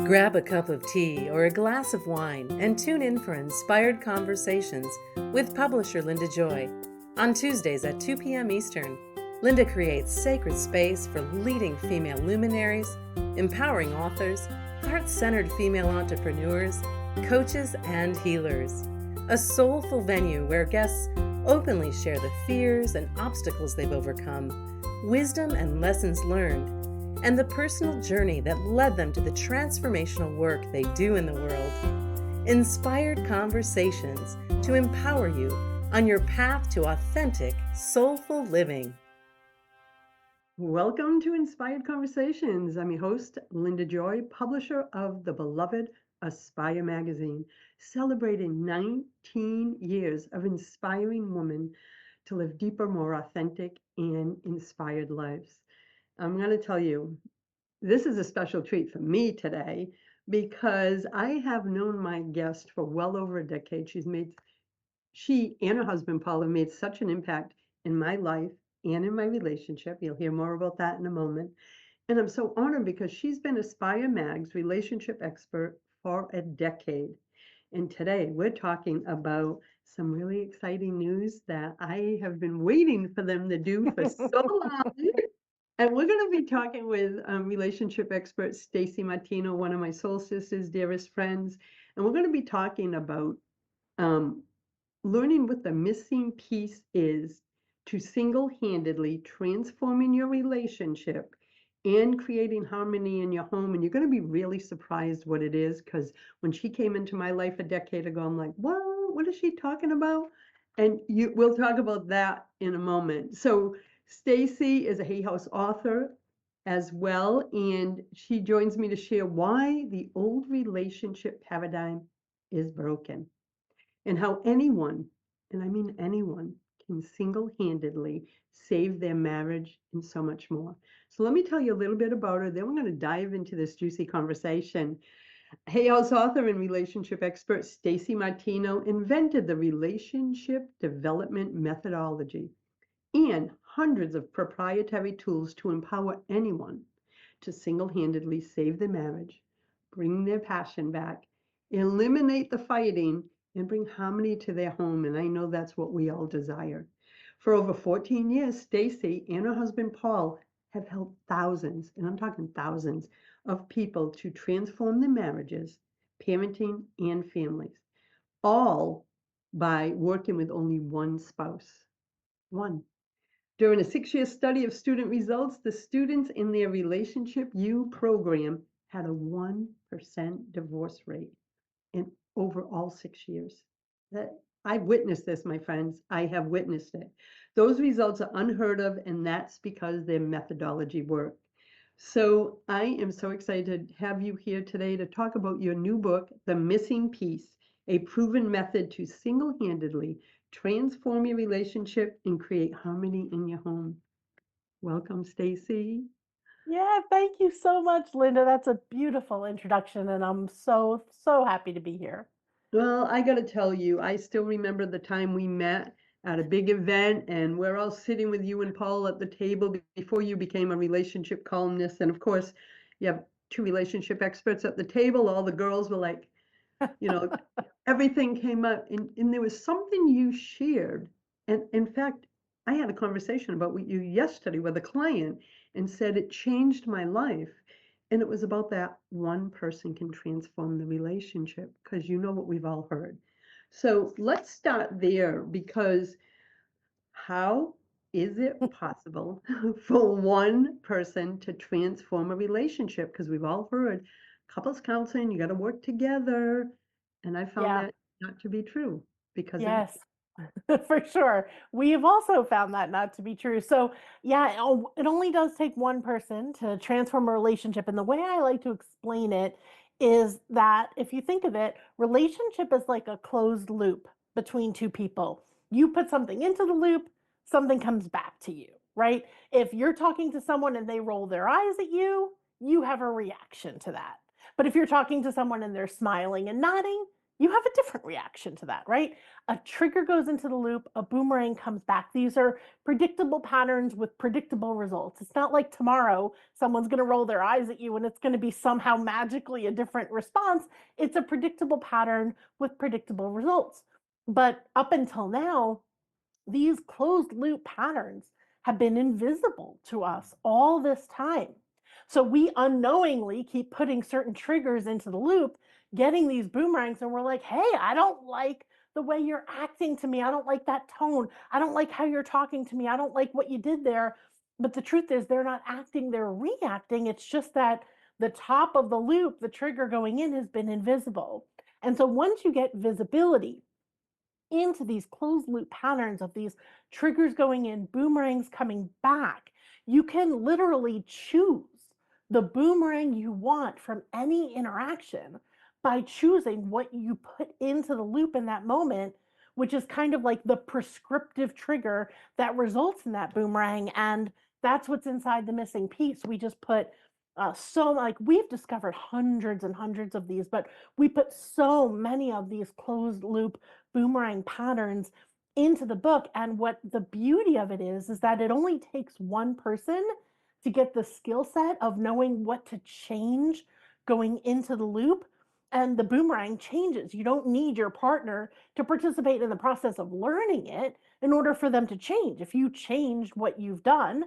Grab a cup of tea or a glass of wine and tune in for Inspired Conversations with publisher Linda Joy. On Tuesdays at 2 p.m. Eastern, Linda creates sacred space for leading female luminaries, empowering authors, heart-centered female entrepreneurs, coaches, and healers. A soulful venue where guests openly share the fears and obstacles they've overcome, wisdom and lessons learned, and the personal journey that led them to the transformational work they do in the world. Inspired Conversations to empower you on your path to authentic, soulful living. Welcome to Inspired Conversations. I'm your host, Linda Joy, publisher of the beloved Aspire magazine, celebrating 19 years of inspiring women to live deeper, more authentic, and inspired lives. I'm going to tell you, this is a special treat for me today because I have known my guest for well over a decade. She and her husband, Paul, have made such an impact in my life and in my relationship. You'll hear more about that in a moment. And I'm so honored because she's been Aspire Mag's relationship expert for a decade. And today we're talking about some really exciting news that I have been waiting for them to do for so long. And we're going to be talking with relationship expert Stacey Martino, one of my soul sisters, dearest friends. And we're going to be talking about learning what the missing piece is to single-handedly transforming your relationship and creating harmony in your home. And you're going to be really surprised what it is, because when she came into my life a decade ago, I'm like, what is she talking about? And we'll talk about that in a moment. So Stacey is a Hay House author as well, and she joins me to share why the old relationship paradigm is broken and how anyone, and I mean anyone, can single-handedly save their marriage and so much more. So let me tell you a little bit about her, then we're going to dive into this juicy conversation. Hay House author and relationship expert Stacey Martino invented the relationship development methodology and hundreds of proprietary tools to empower anyone to single-handedly save their marriage, bring their passion back, eliminate the fighting, and bring harmony to their home. And I know that's what we all desire. For over 14 years, Stacey and her husband Paul have helped thousands, and I'm talking thousands, of people to transform their marriages, parenting, and families, all by working with only one spouse. One. During a 6-year study of student results, the students in their Relationship U program had a 1% divorce rate in over all 6 years. I've witnessed this, my friends. I have witnessed it. Those results are unheard of, and that's because their methodology worked. So I am so excited to have you here today to talk about your new book, The Missing Piece, a proven method to single-handedly transform your relationship and create harmony in your home. Welcome, Stacey. Yeah, thank you so much, Linda. That's a beautiful introduction, and I'm so happy to be here. Well, I got to tell you, I still remember the time we met at a big event, and we're all sitting with you and Paul at the table before you became a relationship columnist. And of course, you have two relationship experts at the table. All the girls were like, you know, everything came up, and there was something you shared. And in fact, I had a conversation about with you yesterday with a client and said it changed my life. And it was about that one person can transform the relationship, because you know what we've all heard. So let's start there, because how is it possible for one person to transform a relationship? Because we've all heard couples counseling, you got to work together. And I found Yeah, that not to be true because of yes, for sure. We've also found that not to be true. So, yeah, it only does take one person to transform a relationship. And the way I like to explain it is that if you think of it, relationship is like a closed loop between two people. You put something into the loop, something comes back to you, right? If you're talking to someone and they roll their eyes at you, you have a reaction to that. But if you're talking to someone and they're smiling and nodding, you have a different reaction to that, right? A trigger goes into the loop, a boomerang comes back. These are predictable patterns with predictable results. It's not like tomorrow someone's going to roll their eyes at you and it's going to be somehow magically a different response. It's a predictable pattern with predictable results. But up until now, these closed loop patterns have been invisible to us all this time. So we unknowingly keep putting certain triggers into the loop, getting these boomerangs, and we're like, hey, I don't like the way you're acting to me. I don't like that tone. I don't like how you're talking to me. I don't like what you did there. But the truth is, they're not acting, they're reacting. It's just that the top of the loop, the trigger going in, has been invisible. And so once you get visibility into these closed loop patterns of these triggers going in, boomerangs coming back, you can literally choose the boomerang you want from any interaction by choosing what you put into the loop in that moment, which is kind of like the prescriptive trigger that results in that boomerang. And that's what's inside the missing piece. We just put so like we've discovered hundreds and hundreds of these, but we put so many of these closed loop boomerang patterns into the book. And what the beauty of it is that it only takes one person to get the skill set of knowing what to change going into the loop. And the boomerang changes. You don't need your partner to participate in the process of learning it in order for them to change. If you change what you've done,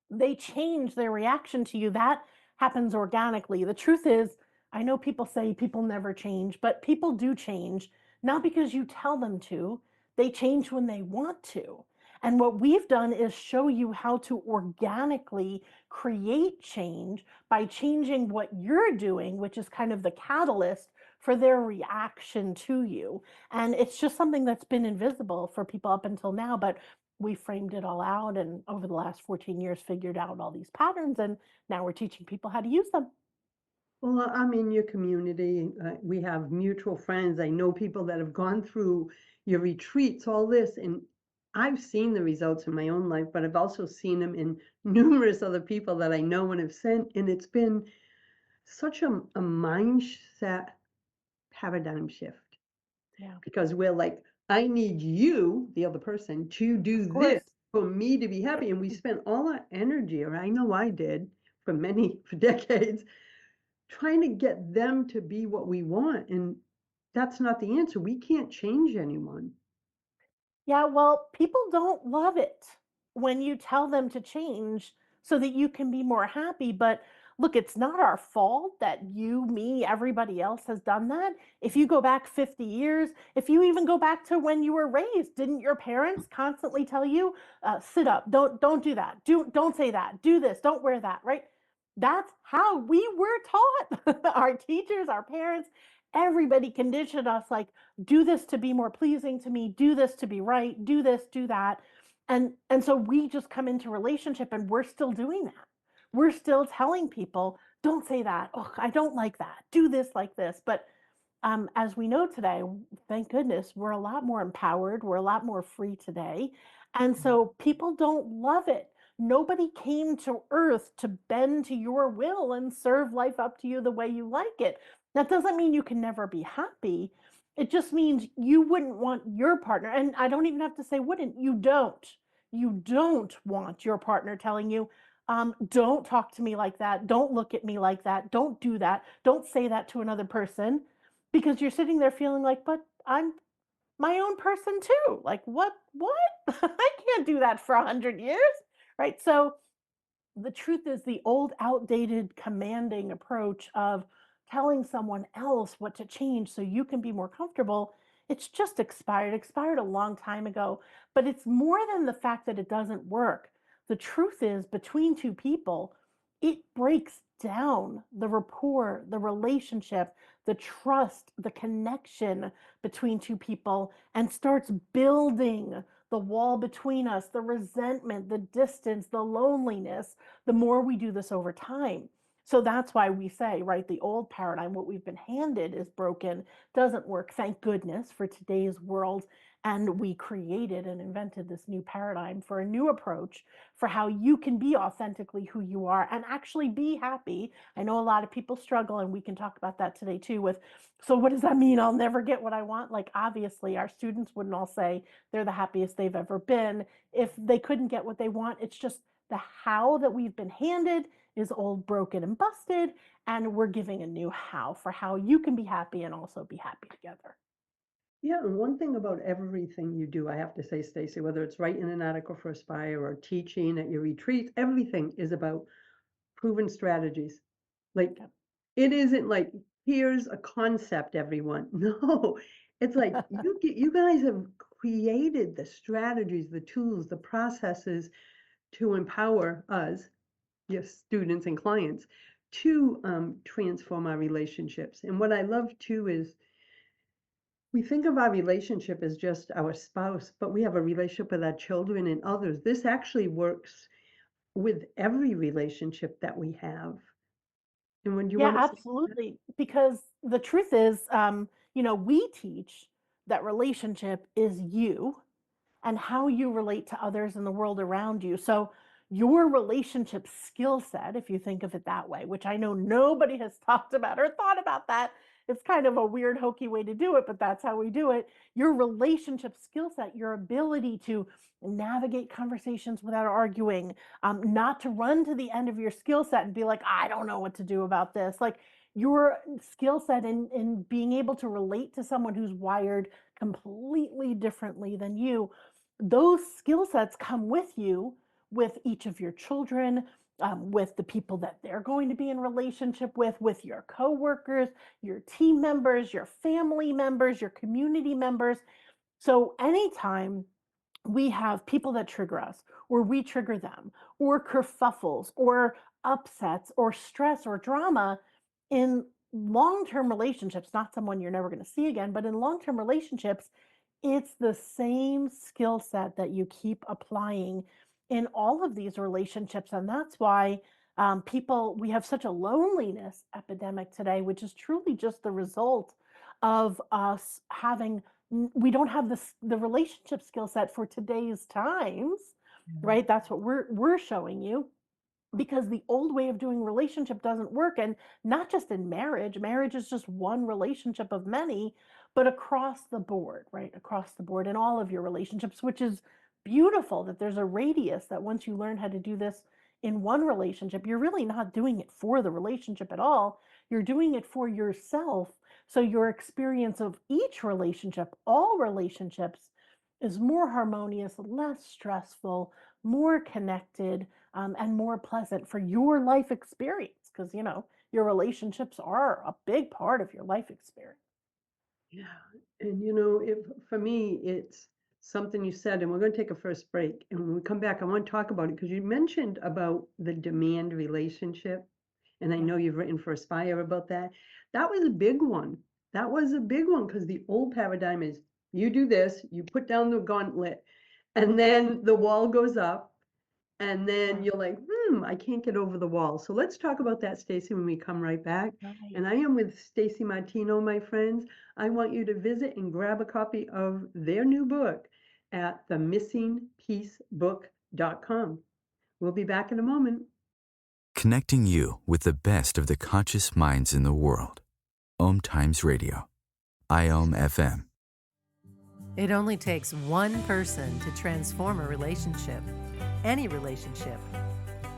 they change their reaction to you. That happens organically. The truth is, I know people say people never change, but people do change, not because you tell them to. They change when they want to. And what we've done is show you how to organically create change by changing what you're doing, which is kind of the catalyst for their reaction to you. And it's just something that's been invisible for people up until now, but we framed it all out and over the last 14 years figured out all these patterns, and now we're teaching people how to use them. Well, I'm in your community. We have mutual friends. I know people that have gone through your retreats, all this, and I've seen the results in my own life, but I've also seen them in numerous other people that I know and have sent. And it's been such a mindset paradigm shift Yeah, because we're like, I need you, the other person, to of do this course. for me to be happy. And we spent all our energy, or I know I did for decades, trying to get them to be what we want, and that's not the answer. We can't change anyone. Yeah, well, people don't love it when you tell them to change so that you can be more happy. But look, it's not our fault that you, me, everybody else has done that. If you go back 50 years, if you even go back to when you were raised, didn't your parents constantly tell you, sit up, don't do that, don't say that, do this, don't wear that, right? That's how we were taught. Our teachers, our parents, everybody conditioned us like, do this to be more pleasing to me, do this to be right, do this, do that. And so we just come into relationship and we're still doing that. We're still telling people, don't say that. Oh, I don't like that. Do this like this. But as we know today, thank goodness, we're a lot more empowered. We're a lot more free today. And so people don't love it. Nobody came to earth to bend to your will and serve life up to you the way you like it. That doesn't mean you can never be happy. It just means you wouldn't want your partner, and I don't even have to say wouldn't, you don't. You don't want your partner telling you, don't talk to me like that. Don't look at me like that. Don't do that. Don't say that to another person because you're sitting there feeling like, but I'm my own person too. Like, what? I can't do that for 100 years, right? So the truth is the old outdated commanding approach of telling someone else what to change so you can be more comfortable, it's just expired a long time ago. But it's more than the fact that it doesn't work. The truth is, between two people, it breaks down the rapport, the relationship, the trust, the connection between two people, and starts building the wall between us, the resentment, the distance, the loneliness, the more we do this over time. So that's why we say, right, the old paradigm, what we've been handed is broken, doesn't work. Thank goodness for today's world. And we created and invented this new paradigm for a new approach for how you can be authentically who you are and actually be happy. I know a lot of people struggle, and we can talk about that today too with, so what does that mean? I'll never get what I want. Like, obviously, our students wouldn't all say they're the happiest they've ever been if they couldn't get what they want. It's just the how that we've been handed is old, broken, and busted. And we're giving a new how for how you can be happy and also be happy together. Yeah, and one thing about everything you do, I have to say, Stacey, whether it's writing an article for Aspire or teaching at your retreats, everything is about proven strategies. Like, Yep. it isn't like, here's a concept, everyone. No, it's like you guys have created the strategies, the tools, the processes to empower us, your students and clients, to transform our relationships. And what I love too is we think of our relationship as just our spouse, but we have a relationship with our children and others. This actually works with every relationship that we have. And when you Yeah, want to say that? absolutely. Because the truth is, we teach that relationship is you and how you relate to others in the world around you. So, your relationship skill set, if you think of it that way, which I know nobody has talked about or thought about that, it's kind of a weird, hokey way to do it, but that's how we do it. Your relationship skill set, your ability to navigate conversations without arguing, not to run to the end of your skill set and be like, I don't know what to do about this. Like, your skill set in being able to relate to someone who's wired completely differently than you, those skill sets come with you, with each of your children, with the people that they're going to be in relationship with your coworkers, your team members, your family members, your community members. So anytime we have people that trigger us, or we trigger them, or kerfuffles, or upsets, or stress, or drama in long term relationships, not someone you're never going to see again, but in long term relationships, it's the same skill set that you keep applying in all of these relationships. And that's why we have such a loneliness epidemic today, which is truly just the result of us having we don't have the relationship skill set for today's times, Yeah. right? That's what we're showing you, because the old way of doing relationship doesn't work. And not just in marriage is just one relationship of many, but across the board, right? Across the board in all of your relationships, which is beautiful that there's a radius that once you learn how to do this in one relationship, you're really not doing it for the relationship at all. You're doing it for yourself. So your experience of each relationship, all relationships, is more harmonious, less stressful, more connected, and more pleasant for your life experience. Because, your relationships are a big part of your life experience. Yeah. And if for me, it's something you said, and we're going to take a first break. And when we come back, I want to talk about it because you mentioned about the demand relationship. And I Yeah. know you've written for Aspire about that. That was a big one. That was a big one because the old paradigm is you do this, you put down the gauntlet, and then the wall goes up. And then Right. you're like, I can't get over the wall. So let's talk about that, Stacey, when we come right back. Right. And I am with Stacey Martino, my friends. I want you to visit and grab a copy of their new book at themissingpiecebook.com. We'll be back in a moment. Connecting you with the best of the conscious minds in the world. Om Times Radio. IOM FM. It only takes one person to transform a relationship, any relationship.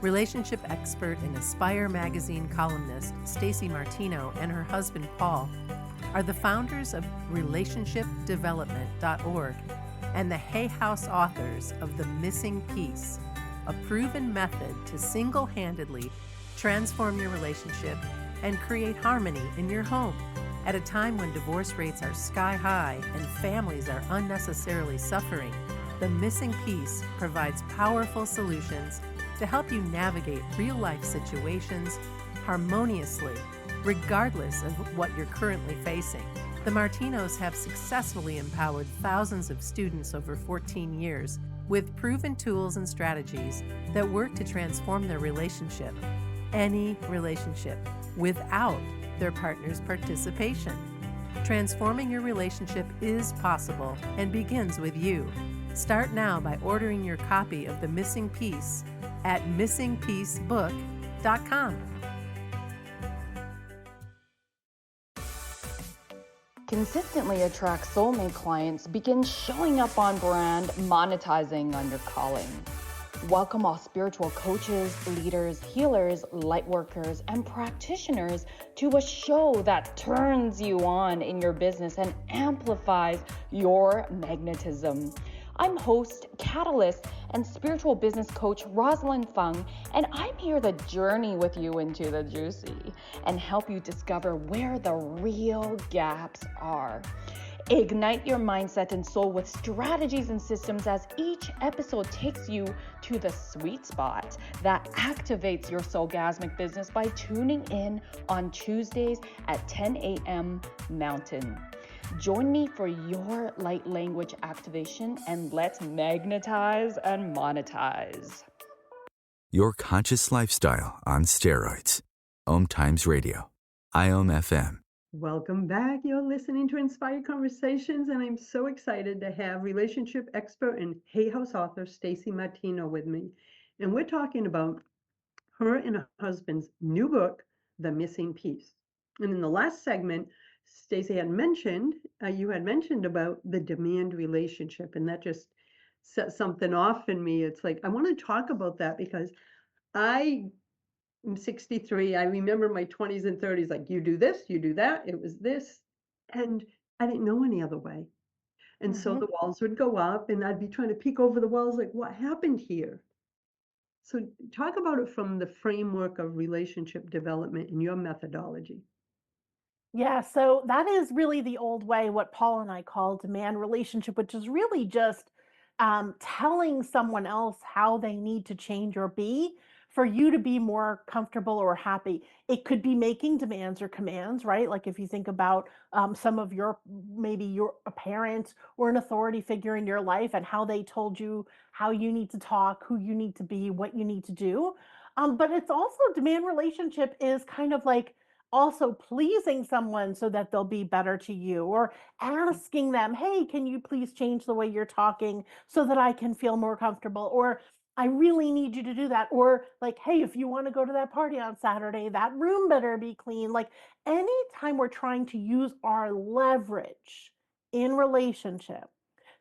Relationship expert and Aspire magazine columnist Stacey Martino and her husband Paul are the founders of relationshipdevelopment.org and the Hay House authors of The Missing Piece, a proven method to single-handedly transform your relationship and create harmony in your home. At a time when divorce rates are sky high and families are unnecessarily suffering, The Missing Piece provides powerful solutions to help you navigate real-life situations harmoniously, regardless of what you're currently facing. The Martinos have successfully empowered thousands of students over 14 years with proven tools and strategies that work to transform their relationship, any relationship, without their partner's participation. Transforming your relationship is possible and begins with you. Start now by ordering your copy of The Missing Piece at missingpiecebook.com. Consistently attract soulmate clients, begin showing up on brand, monetizing on your calling. Welcome all spiritual coaches, leaders, healers, light workers, and practitioners to a show that turns you on in your business and amplifies your magnetism. I'm host, catalyst, and spiritual business coach Rosalind Fung, and I'm here to journey with you into the juicy and help you discover where the real gaps are. Ignite your mindset and soul with strategies and systems as each episode takes you to the sweet spot that activates your soulgasmic business by tuning in on Tuesdays at 10 a.m. Mountain. Join me for your light language activation and let's magnetize and monetize. Your conscious lifestyle on steroids. Om Times Radio. IOM FM. Welcome back. You're listening to Inspired Conversations, and I'm so excited to have relationship expert and Hay House author Stacey Martino with me. And we're talking about her and her husband's new book, The Missing Piece. And in the last segment, Stacey had mentioned, you had mentioned about the demand relationship, and that just set something off in me. It's like, I want to talk about that because I'm 63. I remember my 20s and 30s, like, you do this, you do that. It was this. And I didn't know any other way. And so the walls would go up, and I'd be trying to peek over the walls, like, what happened here? So talk about it from the framework of relationship development and your methodology. Yeah, so that is really the old way, what Paul and I call demand relationship, which is really just telling someone else how they need to change or be for you to be more comfortable or happy. It could be making demands or commands, right? Like if you think about some of your, maybe your a parent or an authority figure in your life and how they told you how you need to talk, who you need to be, what you need to do. But it's also demand relationship is kind of like also pleasing someone so that they'll be better to you, or asking them, hey, can you please change the way you're talking so that I can feel more comfortable, or I really need you to do that, or like, hey, if you want to go to that party on Saturday, that room better be clean. Like anytime we're trying to use our leverage in relationship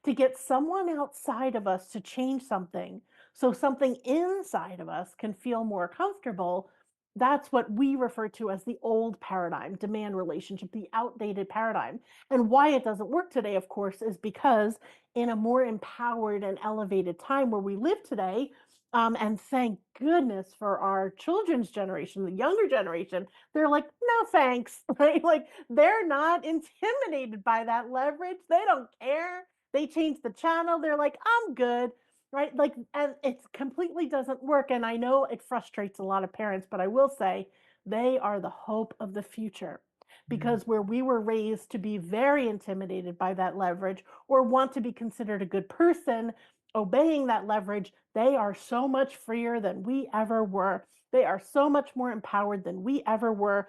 to get someone outside of us to change something so something inside of us can feel more comfortable, that's what we refer to as the old paradigm, demand relationship, the outdated paradigm. And why it doesn't work today, of course, is because in a more empowered and elevated time where we live today, and thank goodness for our children's generation, the younger generation, they're like, no thanks, right? Like they're not intimidated by that leverage. They don't care. They change the channel. They're like, I'm good, right? Like, and it completely doesn't work. And I know it frustrates a lot of parents, but I will say they are the hope of the future, because where we were raised to be very intimidated by that leverage or want to be considered a good person, obeying that leverage, they are so much freer than we ever were. They are so much more empowered than we ever were,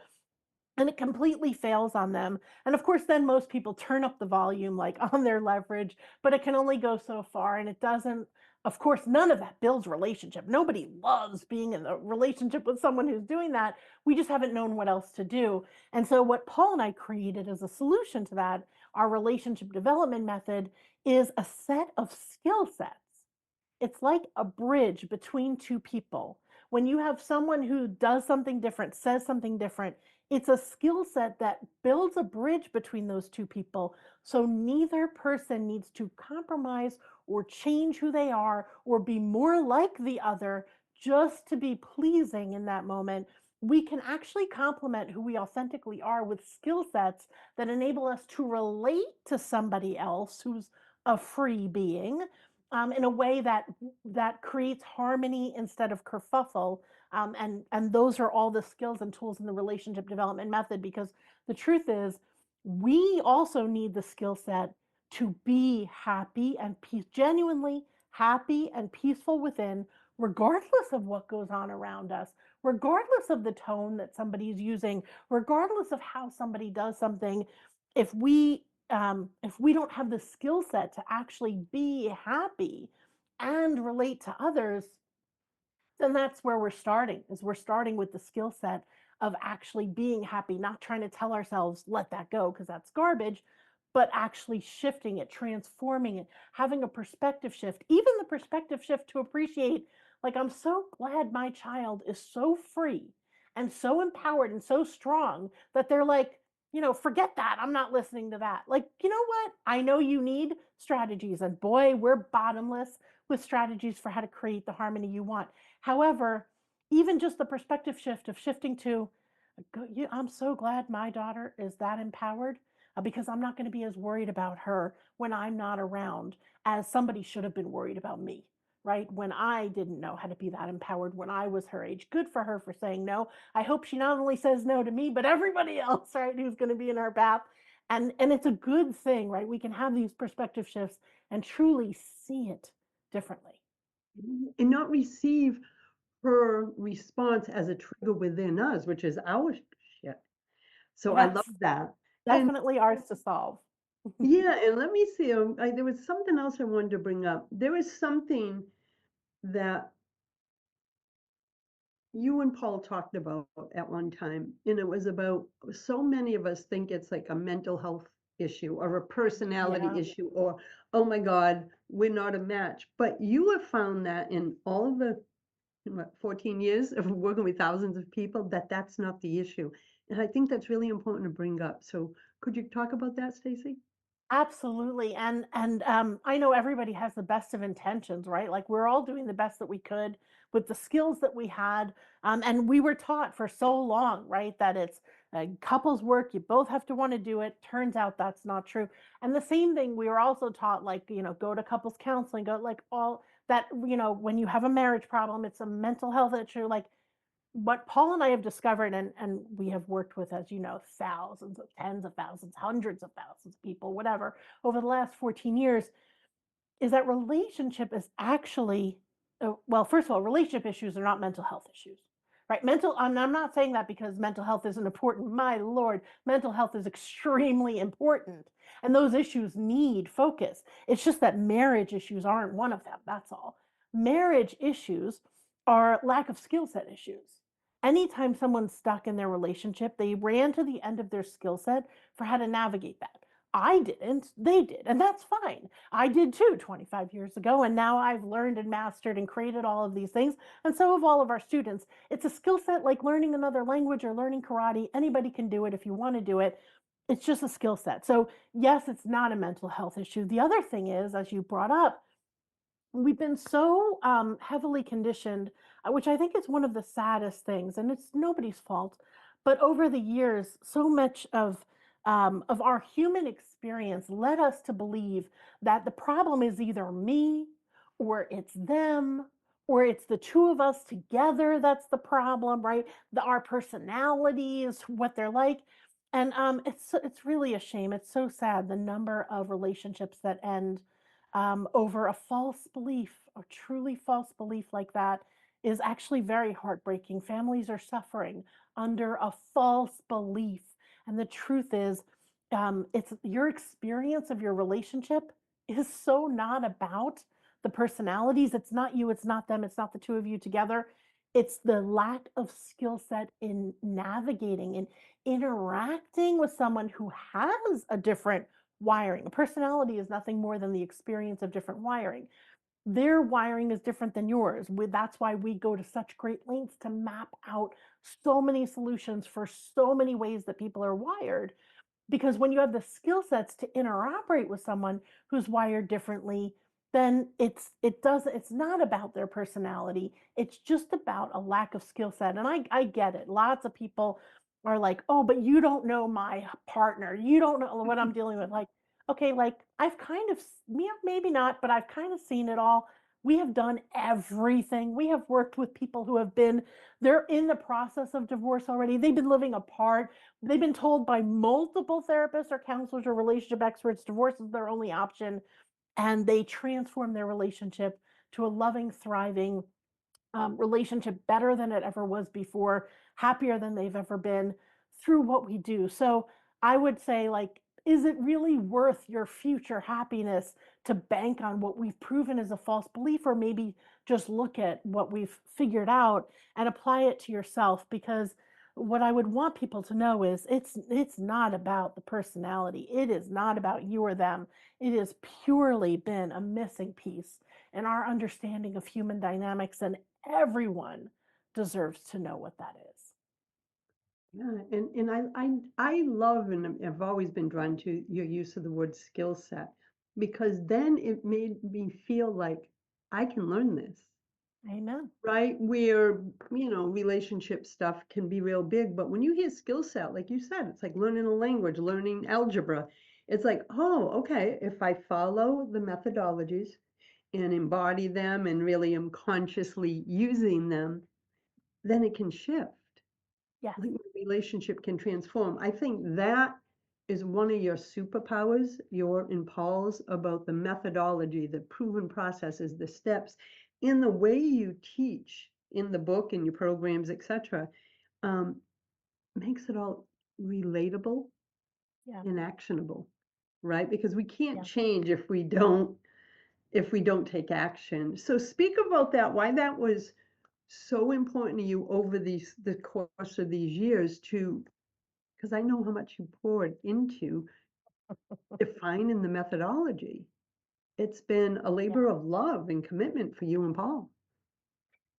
and it completely fails on them. And of course, then most people turn up the volume like on their leverage, but it can only go so far. And it doesn't, of course, none of that builds relationship. Nobody loves being in a relationship with someone who's doing that. We just haven't known what else to do. And so, what Paul and I created as a solution to that, our relationship development method, is a set of skill sets. It's like a bridge between two people. When you have someone who does something different, says something different, it's a skill set that builds a bridge between those two people. So neither person needs to compromise or change who they are or be more like the other just to be pleasing in that moment. We can actually complement who we authentically are with skill sets that enable us to relate to somebody else who's a free being, in a way that creates harmony instead of kerfuffle. And those are all the skills and tools in the relationship development method, because the truth is we also need the skill set to be happy and genuinely happy and peaceful within, regardless of what goes on around us, regardless of the tone that somebody's using, regardless of how somebody does something. if we don't have the skill set to actually be happy and relate to others, then that's where we're starting, is we're starting with the skill set of actually being happy, not trying to tell ourselves let that go because that's garbage, but actually shifting it, transforming it, having a perspective shift, even the perspective shift to appreciate, like, I'm so glad my child is so free and so empowered and so strong that they're like, forget that, I'm not listening to that. Like, you know what, I know you need strategies, and boy, we're bottomless with strategies for how to create the harmony you want. However, even just the perspective shift of shifting to, I'm so glad my daughter is that empowered, because I'm not going to be as worried about her when I'm not around as somebody should have been worried about me, right? When I didn't know how to be that empowered when I was her age. Good for her for saying no. I hope she not only says no to me, but everybody else, right, who's going to be in our path. And it's a good thing, right? We can have these perspective shifts and truly see it differently. And not receive her response as a trigger within us, which is our shit. So I love Yes, that. And definitely ours to solve. yeah, and let me see. There was something else I wanted to bring up. There was something that you and Paul talked about at one time, and it was about, so many of us think it's like a mental health issue or a personality Yeah. issue, or, oh my God, we're not a match. But you have found that in all the, what, 14 years of working with thousands of people, that that's not the issue. And I think that's really important to bring up. So could you talk about that, Stacey? Absolutely. And I know everybody has the best of intentions, right? Like, we're all doing the best that we could with the skills that we had. And we were taught for so long, right, that it's couples work, you both have to want to do it. Turns out that's not true. And the same thing, we were also taught, like, go to couples counseling, go, like, all that, when you have a marriage problem, it's a mental health issue. Like, what Paul and I have discovered, and we have worked with, as you know, thousands of, tens of thousands, hundreds of thousands of people, whatever, over the last 14 years, is that relationship is actually, well, first of all, relationship issues are not mental health issues, right? I'm not saying that because mental health isn't important. My Lord, mental health is extremely important. And those issues need focus. It's just that marriage issues aren't one of them. That's all. Marriage issues are lack of skill set issues. Anytime someone's stuck in their relationship, they ran to the end of their skill set for how to navigate that. I didn't, they did, and that's fine. I did too 25 years ago, and now I've learned and mastered and created all of these things, and so have all of our students. It's a skill set like learning another language or learning karate. Anybody can do it if you want to do it. It's just a skill set. So, yes, it's not a mental health issue. The other thing is, as you brought up, we've been so heavily conditioned, which I think is one of the saddest things, and it's nobody's fault. But over the years, so much of our human experience led us to believe that the problem is either me, or it's them, or it's the two of us together that's the problem, right? Our personalities, what they're like. And it's really a shame. It's so sad, the number of relationships that end over a false belief, a truly false belief like that is actually very heartbreaking. Families are suffering under a false belief. And the truth is, it's your experience of your relationship is so not about the personalities. It's not you, it's not them, it's not the two of you together. It's the lack of skill set in navigating and interacting with someone who has a different wiring. A personality is nothing more than the experience of different wiring. Their wiring is different than yours. That's why we go to such great lengths to map out so many solutions for so many ways that people are wired, because when you have the skill sets to interoperate with someone who's wired differently, then it's not about their personality, it's just about a lack of skill set. And I get it, lots of people are like, oh, but you don't know my partner, you don't know what I'm dealing with. Like, okay, like, I've kind of, yeah, maybe not, but I've kind of seen it all. We have done everything. We have worked with people who have been, they're in the process of divorce already, they've been living apart. They've been told by multiple therapists or counselors or relationship experts divorce is their only option, and they transform their relationship to a loving, thriving relationship, better than it ever was before, happier than they've ever been through what we do. So I would say, like, is it really worth your future happiness to bank on what we've proven is a false belief, or maybe just look at what we've figured out and apply it to yourself? Because what I would want people to know is it's not about the personality. It is not about you or them. It has purely been a missing piece in our understanding of human dynamics, and everyone deserves to know what that is. Yeah, and I love, and I've always been drawn to your use of the word skill set, because then it made me feel like I can learn this, Amen. right? Where, relationship stuff can be real big, but when you hear skill set, like you said, it's like learning a language, learning algebra. It's like, oh, okay, if I follow the methodologies and embody them and really am consciously using them, then it can shift. Yes. Like, my relationship can transform. I think that is one of your superpowers, your and Paul's, about the methodology, the proven processes, the steps, in the way you teach in the book and your programs, etc. Um, makes it all relatable Yeah. and actionable, right? Because we can't Yeah. change if we don't take action. So speak about that, why that was so important to you over the course of these years, to because I know how much you poured into defining the methodology. It's been a Yeah. labor of love and commitment for you and Paul.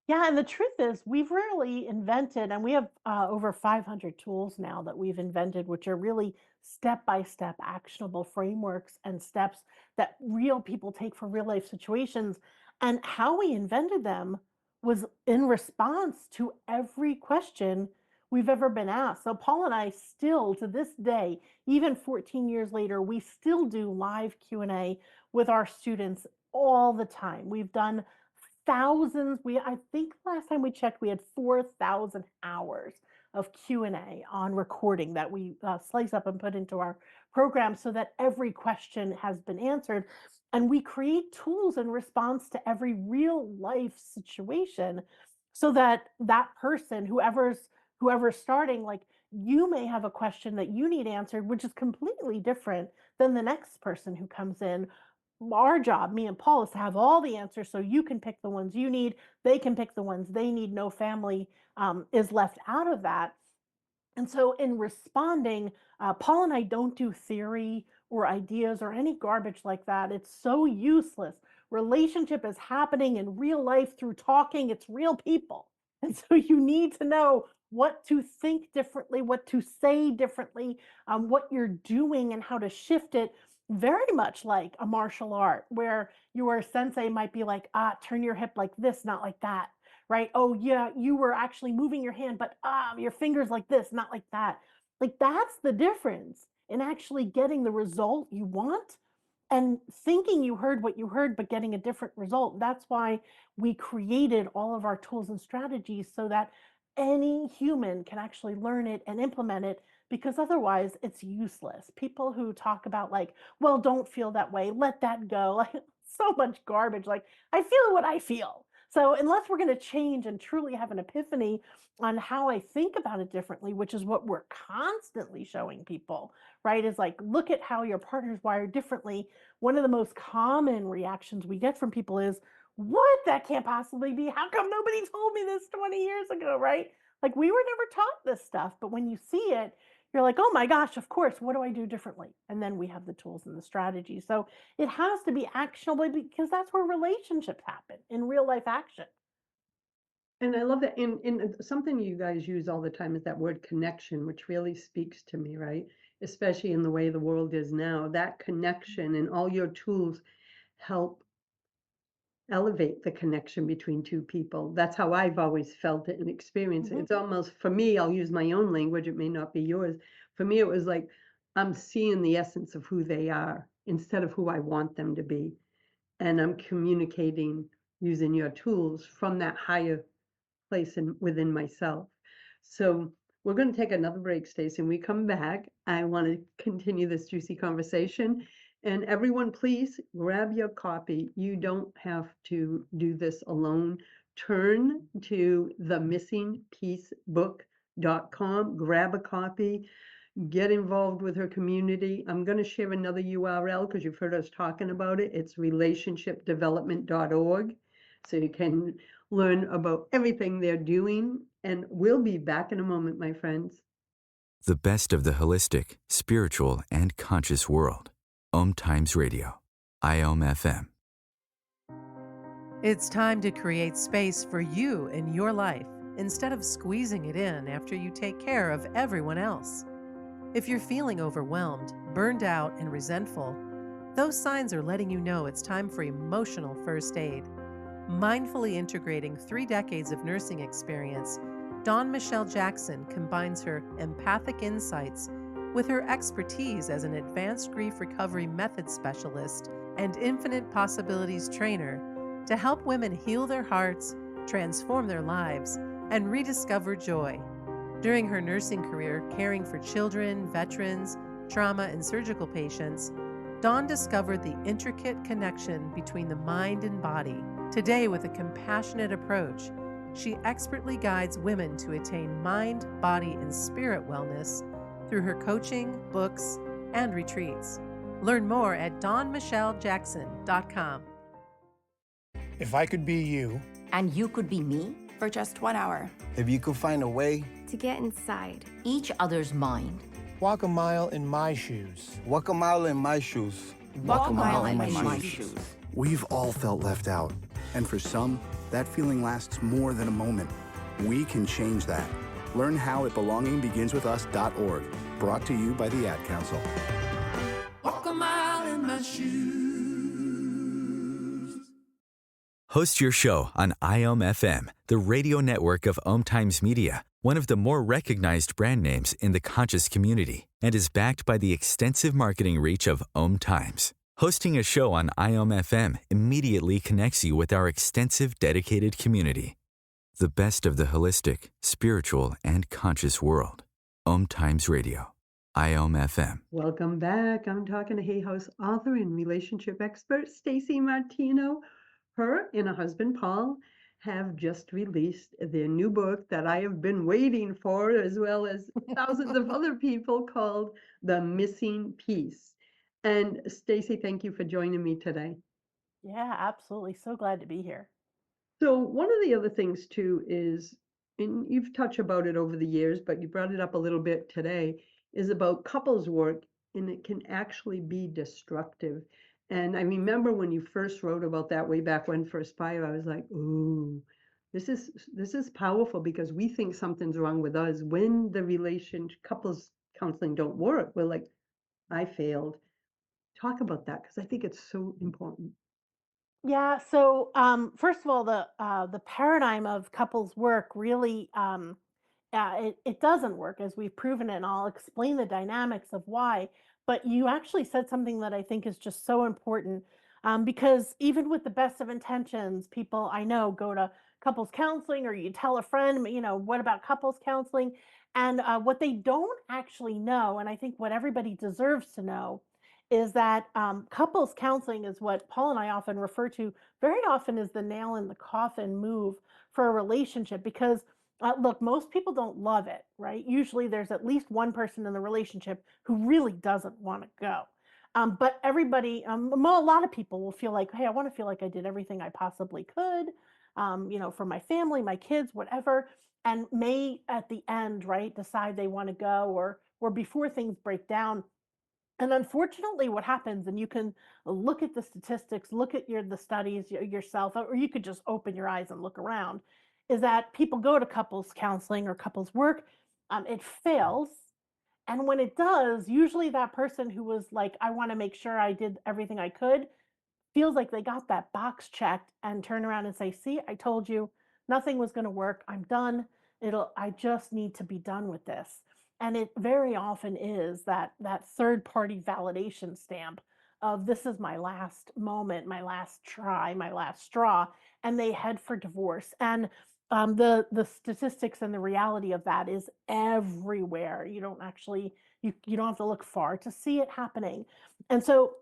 Yeah, and the truth is, we've really invented, and we have over 500 tools now that we've invented, which are really step by step actionable frameworks and steps that real people take for real life situations. And how we invented them was in response to every question we've ever been asked. So, Paul and I still, to this day, even 14 years later, we still do live Q&A with our students all the time. We've done thousands. I think last time we checked, we had 4,000 hours of Q&A on recording that we slice up and put into our program so that every question has been answered. And we create tools in response to every real life situation so that that person, whoever's starting, like, you may have a question that you need answered, which is completely different than the next person who comes in. Our job, me and Paul, is to have all the answers so you can pick the ones you need. They can pick the ones they need. No family is left out of that. And so, in responding, Paul and I don't do theory or ideas or any garbage like that. It's so useless. Relationship is happening in real life through talking, it's real people. And so, you need to know what to think differently, what to say differently, what you're doing, and how to shift it. Very much like a martial art, where your sensei might be like, turn your hip like this, not like that, right? Oh, yeah, you were actually moving your hand, but your fingers like this, not like that. Like, that's the difference in actually getting the result you want and thinking you heard what you heard, but getting a different result. That's why we created all of our tools and strategies so that any human can actually learn it and implement it, because otherwise it's useless. People who talk about, like, well, don't feel that way, let that go, like, so much garbage. Like, I feel what I feel. So, unless we're going to change and truly have an epiphany on how I think about it differently, which is what we're constantly showing people, right? Is like, look at how your partner's wired differently. One of the most common reactions we get from people is, what? That can't possibly be. How come nobody told me this 20 years ago, right? Like, we were never taught this stuff, but when you see it, you're like, oh my gosh, of course, what do I do differently? And then we have the tools and the strategy. So it has to be actionable, because that's where relationships happen, in real life action. And I love that. And something you guys use all the time is that word connection, which really speaks to me, right? Especially in the way the world is now. That connection and all your tools help elevate the connection between two people. That's how I've always felt it and experienced it. Mhm. It's almost, for me, I'll use my own language, it may not be yours. For me, it was like I'm seeing the essence of who they are instead of who I want them to be. And I'm communicating using your tools from that higher place within myself. So we're going to take another break, Stacey. When we come back, I want to continue this juicy conversation. And everyone, please grab your copy. You don't have to do this alone. Turn to themissingpiecebook.com, grab a copy. Get involved with her community. I'm going to share another URL because you've heard us talking about it. It's relationshipdevelopment.org. So you can learn about everything they're doing. And we'll be back in a moment, my friends. The best of the holistic, spiritual, and conscious world. Om Times Radio. IOM FM. It's time to create space for you in your life instead of squeezing it in after you take care of everyone else. If you're feeling overwhelmed, burned out, and resentful, those signs are letting you know it's time for emotional first aid. Mindfully integrating 3 decades of nursing experience, Dawn Michelle Jackson combines her empathic insights with her expertise as an advanced grief recovery method specialist and infinite possibilities trainer to help women heal their hearts, transform their lives, and rediscover joy. During her nursing career caring for children, veterans, trauma, and surgical patients, Dawn discovered the intricate connection between the mind and body. Today, with a compassionate approach, she expertly guides women to attain mind, body, and spirit wellness through her coaching, books, and retreats. Learn more at dawnmichellejackson.com. If I could be you, And you could be me for just 1 hour. If you could find a way To get inside. each other's mind. walk a mile in my shoes. walk a mile in my shoes. Walk a mile in my my shoes. shoes. We've all felt left out, and for some, that feeling lasts more than a moment. We can change that. Learn how at belongingbeginswithus.org, brought to you by the Ad Council. Walk a mile in my shoes. Host your show on IOM FM, the radio network of Om Times Media, one of the more recognized brand names in the conscious community, and is backed by the extensive marketing reach of Om Times. Hosting a show on IOM FM immediately connects you with our extensive dedicated community. The best of the holistic, spiritual, and conscious world. Om Times Radio. IOM FM. Welcome back. I'm talking to Hay House author and relationship expert Stacey Martino. Her and her husband Paul have just released their new book that I have been waiting for, as well as thousands of other people, called The Missing Piece. And Stacey, thank you for joining me today. Yeah, absolutely. So glad to be here. So one of the other things too is, and you've touched about it over the years, but you brought it up a little bit today, is about couples work, and it can actually be destructive. And I remember when you first wrote about that way back when for Aspire, I was like, ooh, this is powerful, because we think something's wrong with us when the couples counseling don't work. We're like, I failed. Talk about that, because I think it's so important. Yeah. So first of all, the paradigm of couples work really it doesn't work, as we've proven it, and I'll explain the dynamics of why. But you actually said something that I think is just so important, because even with the best of intentions, people I know go to couples counseling, or you tell a friend, what about couples counseling? And what they don't actually know, and I think what everybody deserves to know, is that couples counseling is what Paul and I often refer to very often as the nail in the coffin move for a relationship. Because look, most people don't love it, right? Usually there's at least one person in the relationship who really doesn't want to go. But everybody, a lot of people will feel like, hey, I want to feel like I did everything I possibly could, for my family, my kids, whatever, and may at the end, right, decide they want to go, or before things break down. And unfortunately, what happens, and you can look at the statistics, look at the studies yourself, or you could just open your eyes and look around, is that people go to couples counseling or couples work, it fails. And when it does, usually that person who was like, I want to make sure I did everything I could, feels like they got that box checked and turn around and say, see, I told you nothing was going to work. I'm done. I just need to be done with this. And it very often is that third party validation stamp of, this is my last moment, my last try, my last straw, and they head for divorce. And the statistics and the reality of that is everywhere. You don't actually, you don't have to look far to see it happening. And so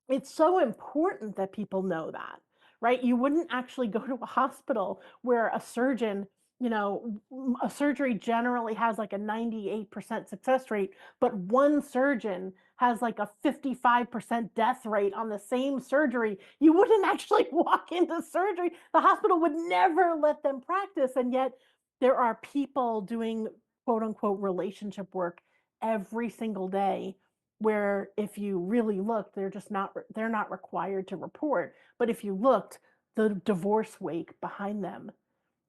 it's so important that people know that, right? You wouldn't actually go to a hospital where a surgeon a surgery generally has like a 98% success rate, but one surgeon has like a 55% death rate on the same surgery, you wouldn't actually walk into surgery. The hospital would never let them practice. And yet there are people doing quote unquote relationship work every single day where if you really look, they're not required to report. But if you looked, the divorce wake behind them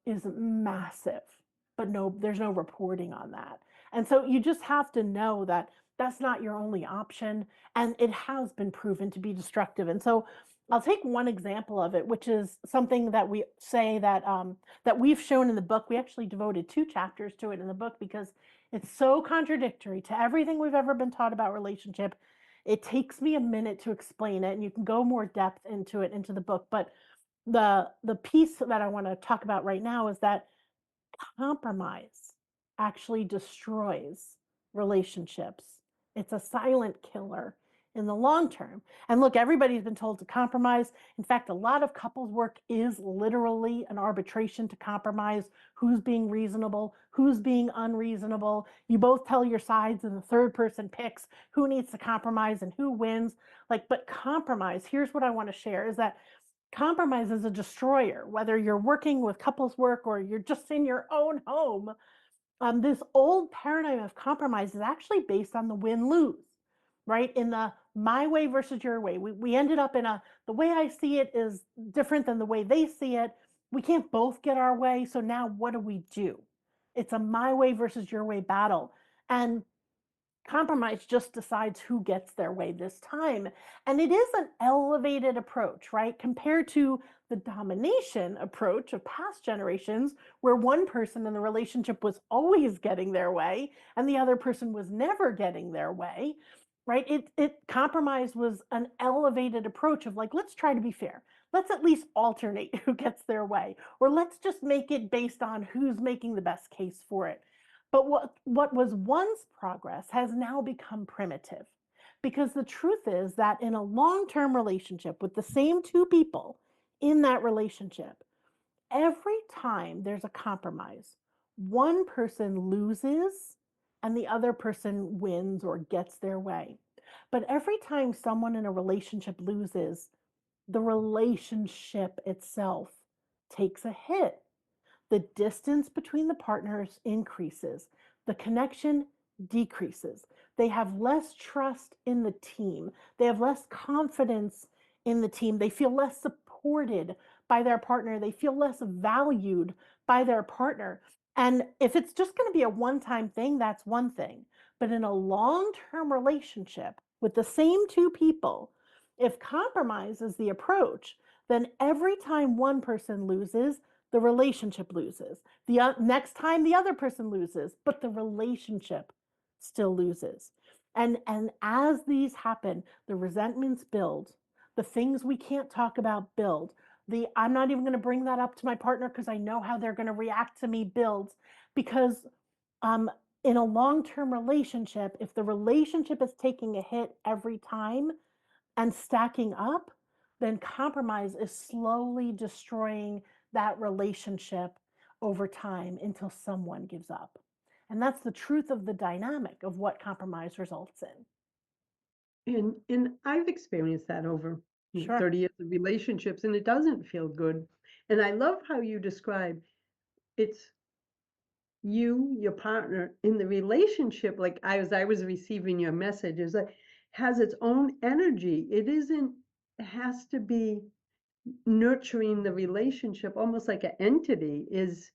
is massive, but there's no reporting on that. And so you just have to know that that's not your only option, and it has been proven to be destructive. And so I'll take one example of it, which is something that we say that we've shown in the book. We actually devoted 2 chapters to it in the book because it's so contradictory to everything we've ever been taught about relationship. It takes me a minute to explain it, and you can go more depth into it into the book. But the piece that I want to talk about right now is that compromise actually destroys relationships. It's a silent killer in the long term. And look, everybody's been told to compromise. In fact, a lot of couples work is literally an arbitration to compromise who's being reasonable, who's being unreasonable. You both tell your sides, and the third person picks who needs to compromise and who wins. But compromise, here's what I want to share is that compromise is a destroyer, whether you're working with couples work or you're just in your own home. This old paradigm of compromise is actually based on the win-lose, right? In the my way versus your way. We ended up in the way I see it is different than the way they see it. We can't both get our way. So now what do? It's a my way versus your way battle. And compromise just decides who gets their way this time. And it is an elevated approach, right? Compared to the domination approach of past generations, where one person in the relationship was always getting their way and the other person was never getting their way, right? It compromise was an elevated approach of like, let's try to be fair. Let's at least alternate who gets their way, or let's just make it based on who's making the best case for it. But what was once progress has now become primitive. Because the truth is that in a long term relationship with the same 2 people in that relationship, every time there's a compromise, one person loses and the other person wins or gets their way. But every time someone in a relationship loses, the relationship itself takes a hit. The distance between the partners increases, the connection decreases. They have less trust in the team, they have less confidence in the team, they feel less supported by their partner, they feel less valued by their partner. And if it's just going to be a one time thing, that's one thing. But in a long term relationship with the same 2 people, if compromise is the approach, then every time one person loses, the relationship loses. The next time the other person loses, but the relationship still loses. And as these happen, the resentments build, the things we can't talk about build. The I'm not even going to bring that up to my partner because I know how they're going to react to me builds. Because in a long-term relationship, if the relationship is taking a hit every time and stacking up, then compromise is slowly destroying that relationship over time until someone gives up. And that's the truth of the dynamic of what compromise results in. And I've experienced that over Sure. 30 years of relationships, and it doesn't feel good. And I love how you describe it's you, your partner in the relationship, like as I was receiving your message, is like has its own energy. It has to be nurturing the relationship almost like an entity. Is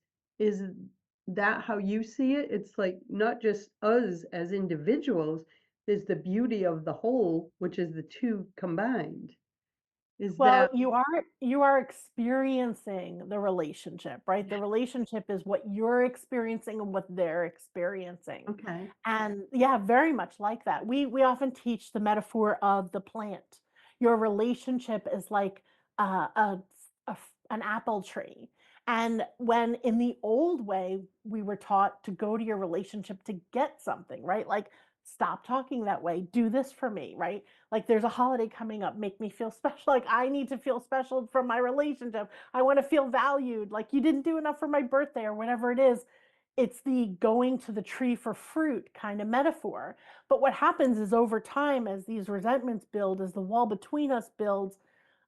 that how you see it? It's like not just us as individuals, is the beauty of the whole, which is the 2 combined. Is Well, that you are experiencing the relationship, right? The relationship is what you're experiencing and what they're experiencing. okay? And yeah, very much like that. We often teach the metaphor of the plant. Your relationship is like an apple tree. And when in the old way, we were taught to go to your relationship to get something, right? Like stop talking that way, do this for me, right? Like there's a holiday coming up, make me feel special. Like I need to feel special from my relationship. I want to feel valued. Like you didn't do enough for my birthday or whatever it is. It's the going to the tree for fruit kind of metaphor. But what happens is over time, as these resentments build, as the wall between us builds,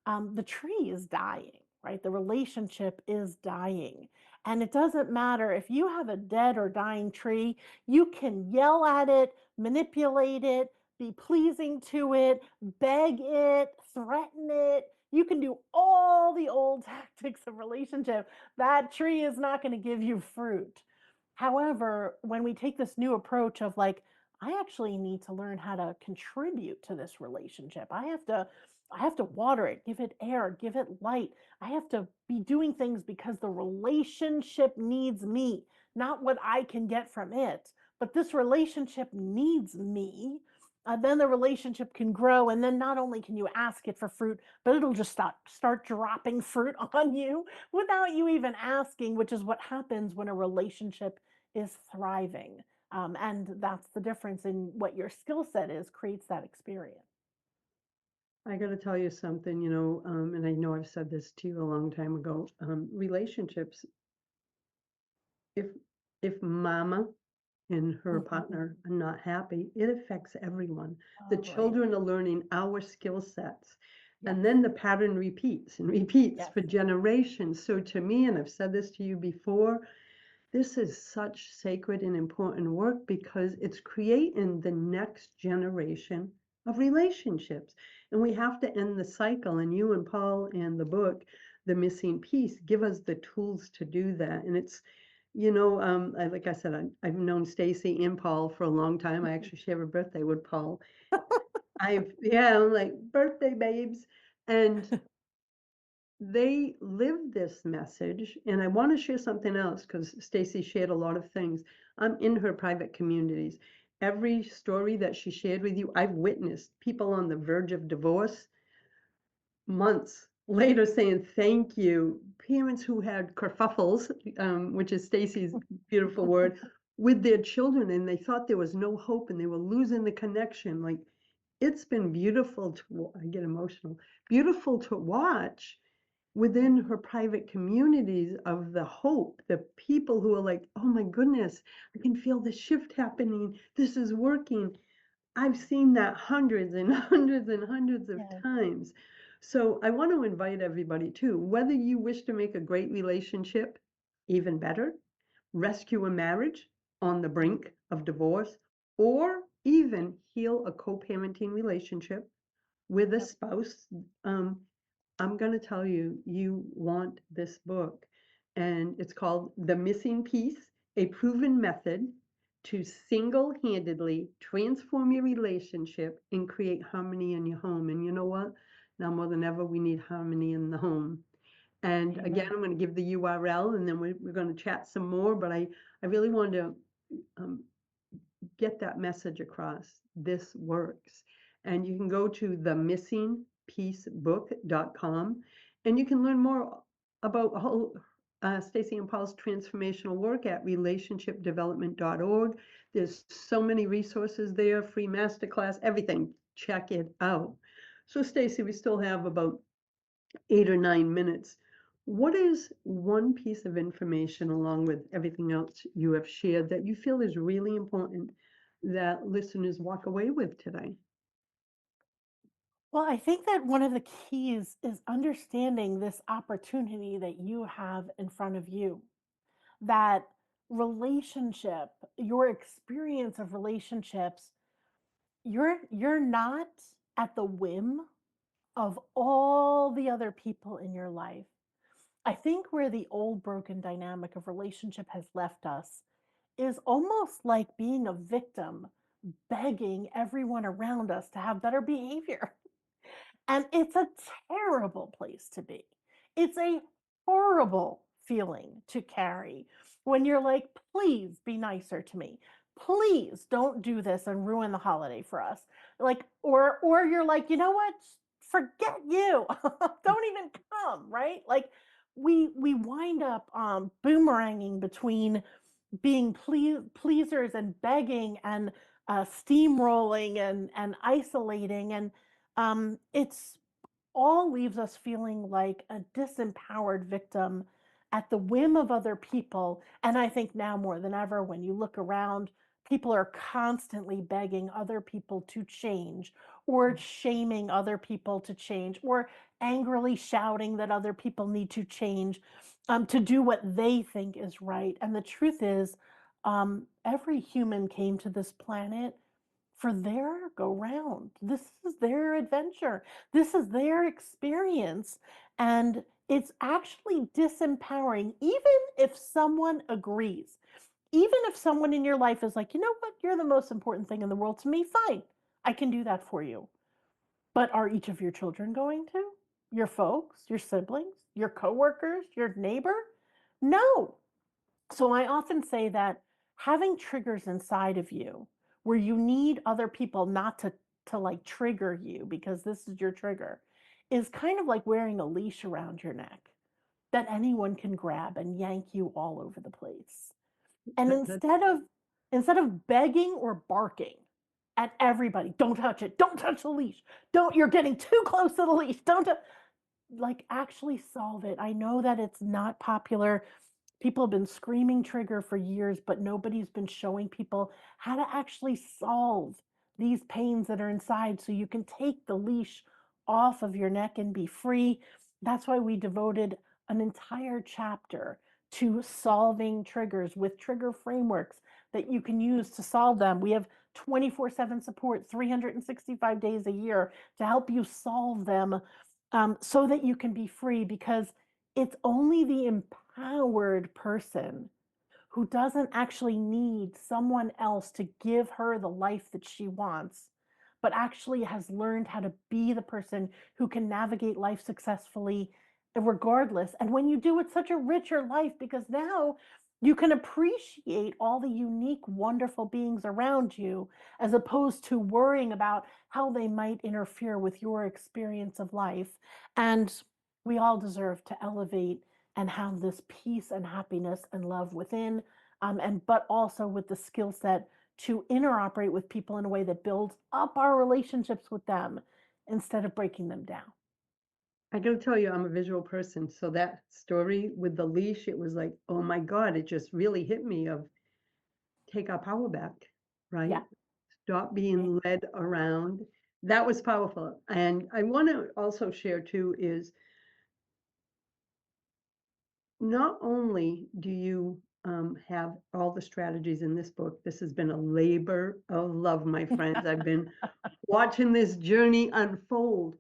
the tree is dying, right? The relationship is dying. And it doesn't matter if you have a dead or dying tree, you can yell at it, manipulate it, be pleasing to it, beg it, threaten it. You can do all the old tactics of relationship. That tree is not going to give you fruit. However, when we take this new approach of like, I actually need to learn how to contribute to this relationship. I have to water it, give it air, give it light. I have to be doing things because the relationship needs me, not what I can get from it. But this relationship needs me. Then the relationship can grow. And then not only can you ask it for fruit, but it'll just start dropping fruit on you without you even asking, which is what happens when a relationship is thriving. And that's the difference in what your skill set is, creates that experience. I got to tell you something, and I know I've said this to you a long time ago. Relationships, if mama and her partner are not happy, it affects everyone. The children are learning our skill sets. And then the pattern repeats and repeats for generations. So to me, and I've said this to you before, this is such sacred and important work because it's creating the next generation of relationships. And we have to end the cycle. And you and Paul and the book, The Missing Piece, give us the tools to do that. And it's, like I said, I've known Stacey and Paul for a long time. I actually share a birthday with Paul. I'm like, birthday babes. And they live this message, and I want to share something else because Stacey shared a lot of things. I'm in her private communities. Every story that she shared with you, I've witnessed people on the verge of divorce months later saying thank you. Parents who had kerfuffles, which is Stacey's beautiful word, with their children, and they thought there was no hope and they were losing the connection. Like, it's been beautiful to, I get emotional, beautiful to watch within her private communities of the hope, the people who are like, oh my goodness, I can feel the shift happening. This is working. I've seen that hundreds and hundreds and hundreds of times. So I want to invite everybody too, whether you wish to make a great relationship even better, rescue a marriage on the brink of divorce, or even heal a co-parenting relationship with a spouse, I'm going to tell you, you want this book. And it's called The Missing Piece, a proven method to single-handedly transform your relationship and create harmony in your home. And you know what? Now more than ever, we need harmony in the home. And again, I'm going to give the URL and then we're going to chat some more, but I really wanted to get that message across. This works. And you can go to themissingpiecebook.com and you can learn more about Stacey and Paul's transformational work at relationshipdevelopment.org. There's so many resources there, free masterclass, everything. Check it out. So Stacey, we still have about 8 or 9 minutes. What is one piece of information, along with everything else you have shared, that you feel is really important that listeners walk away with today? Well, I think that one of the keys is understanding this opportunity that you have in front of you. That relationship, your experience of relationships, you're not at the whim of all the other people in your life. I think where the old broken dynamic of relationship has left us is almost like being a victim, begging everyone around us to have better behavior. And it's a terrible place to be. It's a horrible feeling to carry when you're like, please be nicer to me. Please don't do this and ruin the holiday for us. Like, or you're like, you know what? Forget you. Don't even come, right? Like we wind up boomeranging between being pleasers and begging and steamrolling and isolating, and it's all leaves us feeling like a disempowered victim at the whim of other people. And I think now more than ever, when you look around, people are constantly begging other people to change, or shaming other people to change, or angrily shouting that other people need to change, to do what they think is right. And the truth is, every human came to this planet for their go round. This is their adventure. This is their experience. And it's actually disempowering, even if someone agrees. Even if someone in your life is like, you know what, you're the most important thing in the world to me, fine, I can do that for you. But are each of your children going to? Your folks, your siblings, your coworkers, your neighbor? No. So I often say that having triggers inside of you where you need other people not to like trigger you because this is your trigger is kind of like wearing a leash around your neck that anyone can grab and yank you all over the place. And That, instead of begging or barking at everybody, don't touch it, don't touch the leash, don't, you're getting too close to the leash, don't like actually solve it. I know that it's not popular. People have been screaming trigger for years, but nobody's been showing people how to actually solve these pains that are inside so you can take the leash off of your neck and be free. That's why we devoted an entire chapter to solving triggers with trigger frameworks that you can use to solve them. We have 24/7 support, 365 days a year to help you solve them, so that you can be free, because it's only the empowered person who doesn't actually need someone else to give her the life that she wants, but actually has learned how to be the person who can navigate life successfully regardless. And when you do, it's such a richer life because now you can appreciate all the unique, wonderful beings around you as opposed to worrying about how they might interfere with your experience of life. And we all deserve to elevate and have this peace and happiness and love within, and but also with the skill set to interoperate with people in a way that builds up our relationships with them instead of breaking them down. I gotta tell you, I'm a visual person, so that story with the leash, it was like, oh my God, it just really hit me of take our power back, right? Yeah. Stop being led around. That was powerful. And I want to also share too is not only do you have all the strategies in this book, this has been a labor of love, my friends. I've been watching this journey unfold.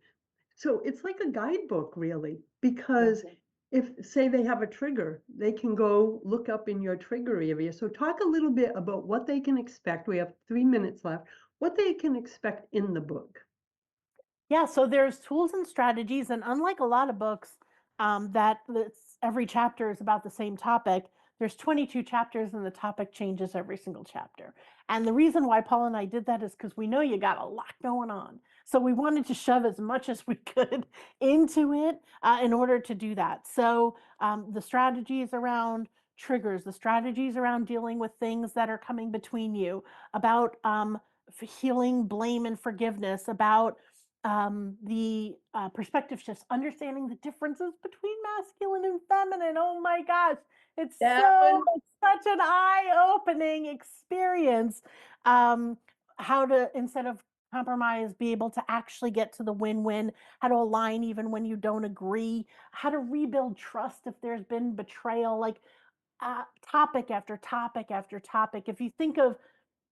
So it's like a guidebook, really, because if, say, they have a trigger, they can go look up in your trigger area. So talk a little bit about what they can expect. We have 3 minutes left. What they can expect in the book. Yeah, so there's tools and strategies, and unlike a lot of books, that's every chapter is about the same topic. There's 22 chapters, and the topic changes every single chapter. And the reason why Paul and I did that is because we know you got a lot going on. So we wanted to shove as much as we could into it, in order to do that. So the strategies around triggers, the strategies around dealing with things that are coming between you, about healing, blame, and forgiveness, about the perspective shifts, understanding the differences between masculine and feminine. Oh my gosh, it's That so one. it's such an eye-opening experience. Um, how to, instead of compromise, be able to actually get to the win-win, how to align even when you don't agree, how to rebuild trust if there's been betrayal, like topic after topic after topic. If you think of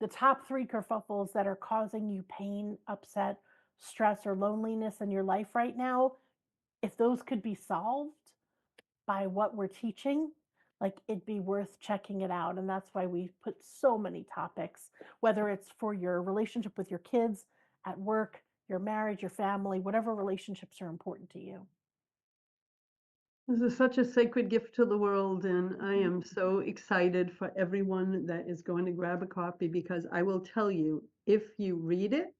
the top three kerfuffles that are causing you pain, upset, stress, or loneliness in your life right now, if those could be solved by what we're teaching, like it'd be worth checking it out. And that's why we put so many topics, whether it's for your relationship with your kids, at work, your marriage, your family, whatever relationships are important to you. This is such a sacred gift to the world, and I am so excited for everyone that is going to grab a copy because I will tell you, if you read it,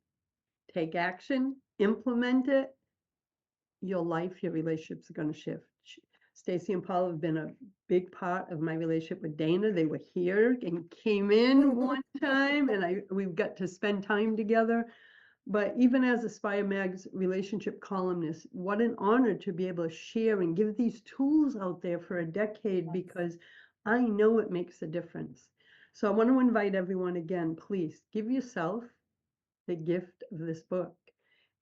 take action, implement it, your life, your relationships are going to shift. Stacey and Paul have been a big part of my relationship with Dana. They were here and came in one time, and we've got to spend time together. But even as Aspire Mag's relationship columnist, what an honor to be able to share and give these tools out there for a decade, because I know it makes a difference. So I want to invite everyone again, please give yourself the gift of this book.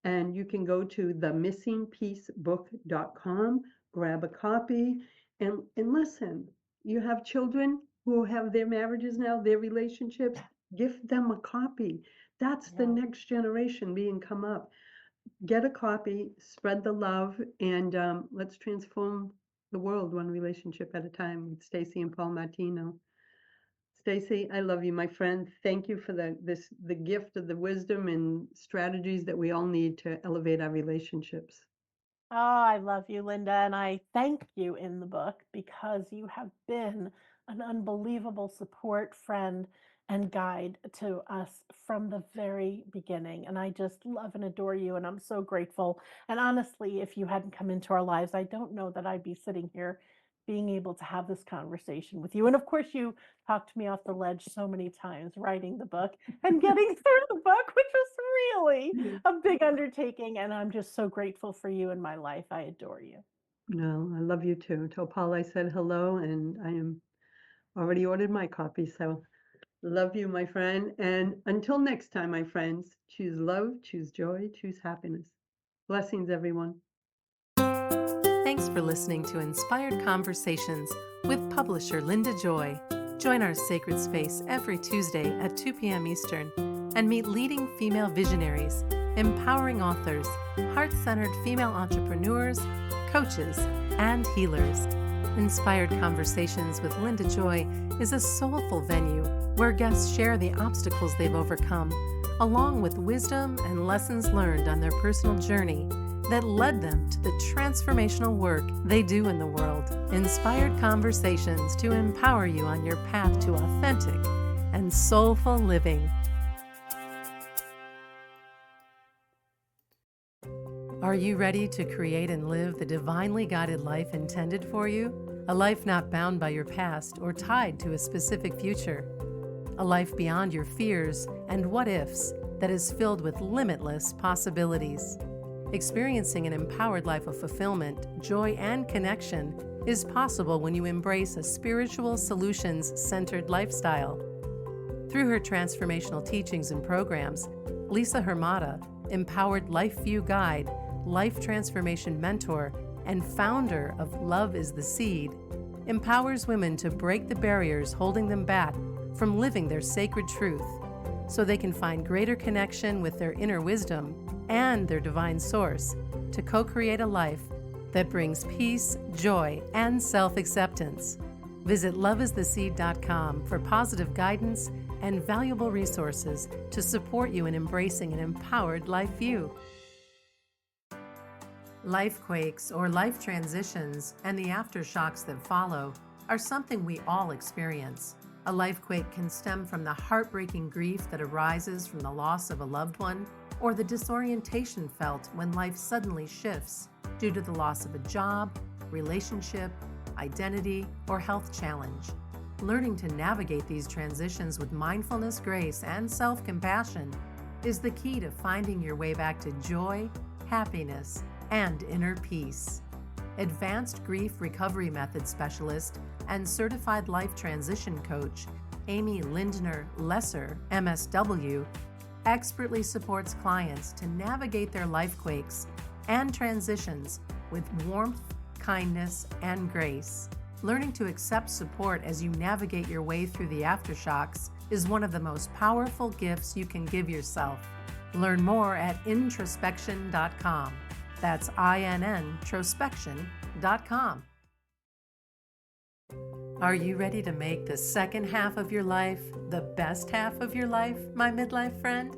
And you can go to themissingpiecebook.com, grab a copy, and listen. You have children who have their marriages now, their relationships, gift them a copy. That's the next generation being come up. Get a copy, spread the love, and let's transform the world one relationship at a time with Stacey and Paul Martino. Stacey, I love you, my friend. Thank you for the gift of the wisdom and strategies that we all need to elevate our relationships. Oh, I love you, Linda, and I thank you in the book because you have been an unbelievable support, friend, and guide to us from the very beginning. And I just love and adore you, and I'm so grateful. And honestly, if you hadn't come into our lives, I don't know that I'd be sitting here being able to have this conversation with you. And of course, you talked me off the ledge so many times writing the book and getting through the book, which was really a big undertaking. And I'm just so grateful for you in my life. I adore you. No, I love you too. Tell Paul I said hello, and I am already ordered my copy. So love you, my friend. And until next time, my friends, choose love, choose joy, choose happiness. Blessings, everyone. Thanks for listening to Inspired Conversations with publisher Linda Joy. Join our sacred space every Tuesday at 2 p.m. Eastern and meet leading female visionaries, empowering authors, heart-centered female entrepreneurs, coaches, and healers. Inspired Conversations with Linda Joy is a soulful venue where guests share the obstacles they've overcome, along with wisdom and lessons learned on their personal journey that led them to the transformational work they do in the world. Inspired Conversations to empower you on your path to authentic and soulful living. Are you ready to create and live the divinely guided life intended for you? A life not bound by your past or tied to a specific future. A life beyond your fears and what-ifs that is filled with limitless possibilities. Experiencing an empowered life of fulfillment, joy, and connection is possible when you embrace a spiritual solutions-centered lifestyle. Through her transformational teachings and programs, Lisa Hermata, empowered life view guide, life transformation mentor, and founder of Love is the Seed, empowers women to break the barriers holding them back from living their sacred truth so they can find greater connection with their inner wisdom and their divine source to co-create a life that brings peace, joy, and self-acceptance. Visit loveistheseed.com for positive guidance and valuable resources to support you in embracing an empowered life view. Lifequakes or life transitions and the aftershocks that follow are something we all experience. A lifequake can stem from the heartbreaking grief that arises from the loss of a loved one, or the disorientation felt when life suddenly shifts due to the loss of a job, relationship, identity, or health challenge. Learning to navigate these transitions with mindfulness, grace, and self-compassion is the key to finding your way back to joy, happiness, and inner peace. Advanced Grief Recovery Method Specialist and Certified Life Transition Coach Amy Lindner Lesser, MSW, expertly supports clients to navigate their lifequakes and transitions with warmth, kindness, and grace. Learning to accept support as you navigate your way through the aftershocks is one of the most powerful gifts you can give yourself. Learn more at introspection.com. That's introspection.com. Are you ready to make the second half of your life the best half of your life, my midlife friend?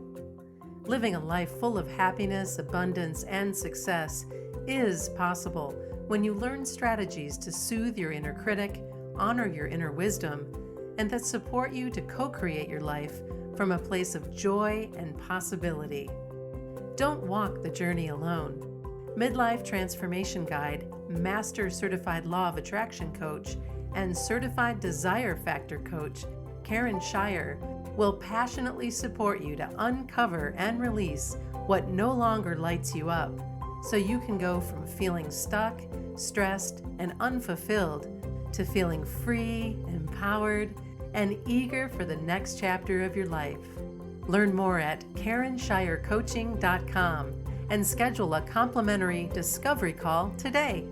Living a life full of happiness, abundance, and success is possible when you learn strategies to soothe your inner critic, honor your inner wisdom, and that support you to co-create your life from a place of joy and possibility. Don't walk the journey alone. Midlife Transformation Guide, Master Certified Law of Attraction Coach and Certified Desire Factor Coach, Karen Shire, will passionately support you to uncover and release what no longer lights you up, so you can go from feeling stuck, stressed, and unfulfilled to feeling free, empowered, and eager for the next chapter of your life. Learn more at KarenShireCoaching.com and schedule a complimentary discovery call today.